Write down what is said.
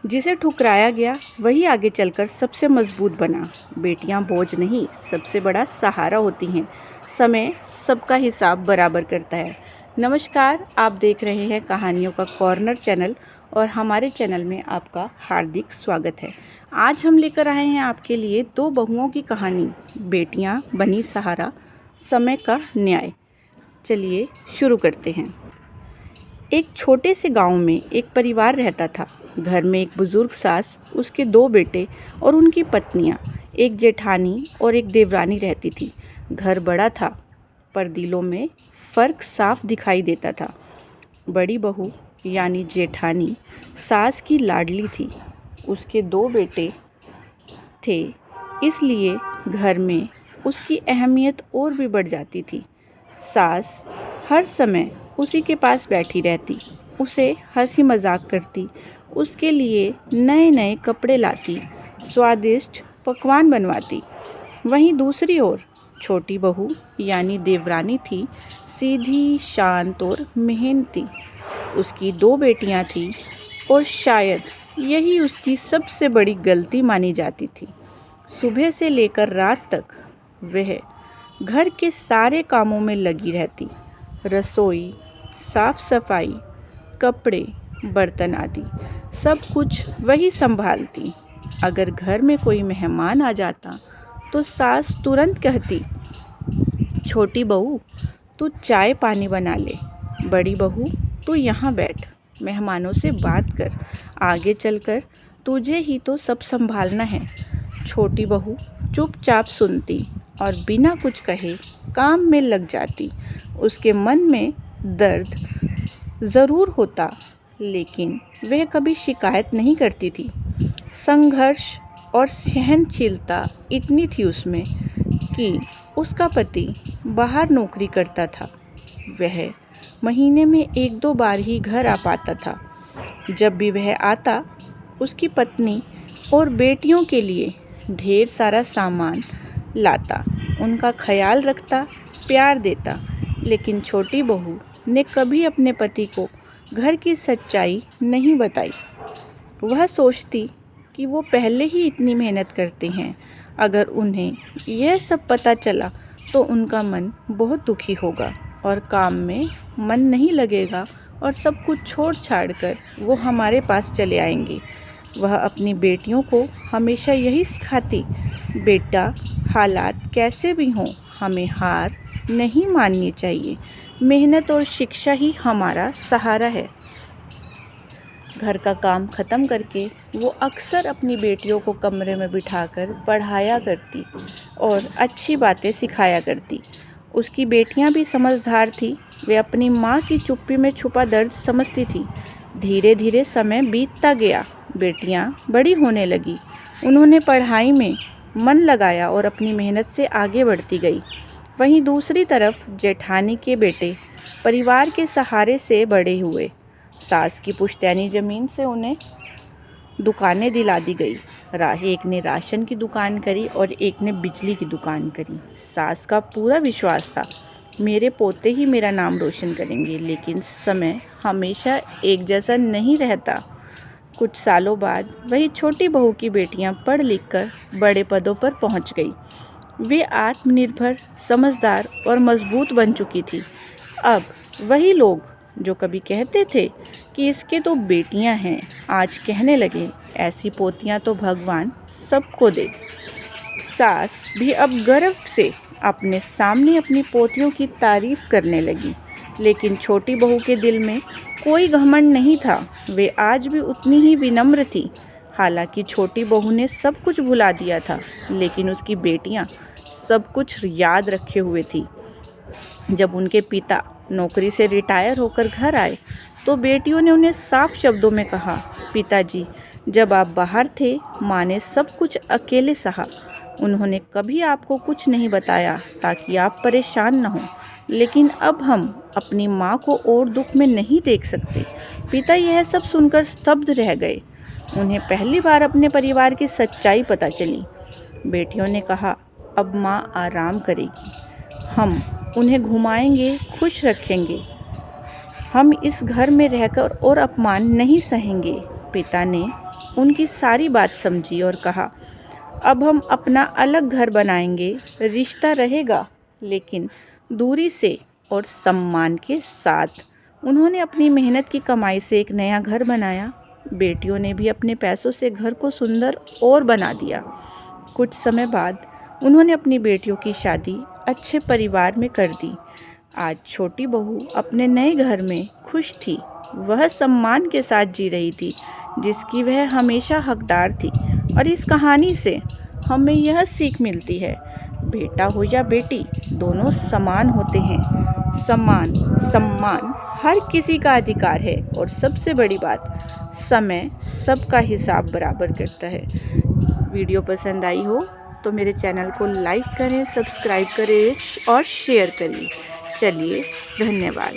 जिसे ठुकराया गया वही आगे चलकर सबसे मजबूत बना। बेटियां बोझ नहीं, सबसे बड़ा सहारा होती हैं। समय सबका हिसाब बराबर करता है। नमस्कार, आप देख रहे हैं कहानियों का कॉर्नर चैनल और हमारे चैनल में आपका हार्दिक स्वागत है। आज हम लेकर आए हैं आपके लिए दो बहुओं की कहानी, बेटियां बनी सहारा, समय का न्याय। चलिए शुरू करते हैं। एक छोटे से गांव में एक परिवार रहता था। घर में एक बुजुर्ग सास, उसके दो बेटे और उनकी पत्नियां, एक जेठानी और एक देवरानी रहती थी। घर बड़ा था, पर दिलों में फर्क साफ दिखाई देता था। बड़ी बहू यानी जेठानी सास की लाडली थी। उसके दो बेटे थे, इसलिए घर में उसकी अहमियत और भी बढ़ जाती थी। सास हर समय उसी के पास बैठी रहती, उसे हंसी मजाक करती, उसके लिए नए नए कपड़े लाती, स्वादिष्ट पकवान बनवाती। वहीं दूसरी ओर छोटी बहू यानी देवरानी थी, सीधी, शांत और मेहनती। उसकी दो बेटियां थीं और शायद यही उसकी सबसे बड़ी गलती मानी जाती थी। सुबह से लेकर रात तक वह घर के सारे कामों में लगी रहती, रसोई, साफ सफाई, कपड़े, बर्तन आदि सब कुछ वही संभालती। अगर घर में कोई मेहमान आ जाता तो सास तुरंत कहती, छोटी बहू तू चाय पानी बना ले, बड़ी बहू तू यहाँ बैठ, मेहमानों से बात कर, आगे चलकर तुझे ही तो सब संभालना है। छोटी बहू चुपचाप सुनती और बिना कुछ कहे काम में लग जाती। उसके मन में दर्द ज़रूर होता, लेकिन वह कभी शिकायत नहीं करती थी। संघर्ष और सहनशीलता इतनी थी उसमें कि उसका पति बाहर नौकरी करता था। वह महीने में एक दो बार ही घर आ पाता था। जब भी वह आता, उसकी पत्नी और बेटियों के लिए ढेर सारा सामान लाता, उनका ख्याल रखता, प्यार देता। लेकिन छोटी बहू ने कभी अपने पति को घर की सच्चाई नहीं बताई। वह सोचती कि वो पहले ही इतनी मेहनत करते हैं, अगर उन्हें यह सब पता चला तो उनका मन बहुत दुखी होगा और काम में मन नहीं लगेगा और सब कुछ छोड़ छाड़ कर वो हमारे पास चले आएंगे। वह अपनी बेटियों को हमेशा यही सिखाती, बेटा हालात कैसे भी हों, हमें हार नहीं माननी चाहिए, मेहनत और शिक्षा ही हमारा सहारा है। घर का काम ख़त्म करके वो अक्सर अपनी बेटियों को कमरे में बिठाकर पढ़ाया करती और अच्छी बातें सिखाया करती। उसकी बेटियां भी समझदार थी, वे अपनी माँ की चुप्पी में छुपा दर्द समझती थी। धीरे धीरे समय बीतता गया, बेटियां बड़ी होने लगी, उन्होंने पढ़ाई में मन लगाया और अपनी मेहनत से आगे बढ़ती गई। वहीं दूसरी तरफ जेठानी के बेटे परिवार के सहारे से बड़े हुए। सास की पुश्तैनी ज़मीन से उन्हें दुकानें दिला दी गई। एक ने राशन की दुकान करी और एक ने बिजली की दुकान करी। सास का पूरा विश्वास था, मेरे पोते ही मेरा नाम रोशन करेंगे। लेकिन समय हमेशा एक जैसा नहीं रहता। कुछ सालों बाद वही छोटी बहू की बेटियां पढ़ लिख कर बड़े पदों पर पहुंच गई। वे आत्मनिर्भर, समझदार और मजबूत बन चुकी थी। अब वही लोग जो कभी कहते थे कि इसके तो बेटियां हैं, आज कहने लगे ऐसी पोतियां तो भगवान सबको दे। सास भी अब गर्व से अपने सामने अपनी पोतियों की तारीफ करने लगी। लेकिन छोटी बहू के दिल में कोई घमंड नहीं था, वे आज भी उतनी ही विनम्र थी। हालांकि छोटी बहू ने सब कुछ भुला दिया था, लेकिन उसकी बेटियां सब कुछ याद रखे हुए थी। जब उनके पिता नौकरी से रिटायर होकर घर आए तो बेटियों ने उन्हें साफ शब्दों में कहा, पिताजी जब आप बाहर थे माँ ने सब कुछ अकेले सहा, उन्होंने कभी आपको कुछ नहीं बताया ताकि आप परेशान न हों। लेकिन अब हम अपनी माँ को और दुख में नहीं देख सकते। पिता यह सब सुनकर स्तब्ध रह गए। उन्हें पहली बार अपने परिवार की सच्चाई पता चली। बेटियों ने कहा, अब माँ आराम करेगी, हम उन्हें घुमाएंगे, खुश रखेंगे, हम इस घर में रहकर और अपमान नहीं सहेंगे। पिता ने उनकी सारी बात समझी और कहा, अब हम अपना अलग घर बनाएंगे। रिश्ता रहेगा लेकिन दूरी से और सम्मान के साथ। उन्होंने अपनी मेहनत की कमाई से एक नया घर बनाया। बेटियों ने भी अपने पैसों से घर को सुंदर और बना दिया। कुछ समय बाद उन्होंने अपनी बेटियों की शादी अच्छे परिवार में कर दी। आज छोटी बहू अपने नए घर में खुश थी। वह सम्मान के साथ जी रही थी जिसकी वह हमेशा हकदार थी। और इस कहानी से हमें यह सीख मिलती है, बेटा हो या बेटी दोनों समान होते हैं। सम्मान हर किसी का अधिकार है और सबसे बड़ी बात, समय सबका हिसाब बराबर करता है। वीडियो पसंद आई हो तो मेरे चैनल को लाइक करें, सब्सक्राइब करें और शेयर करिए। चलिए, धन्यवाद।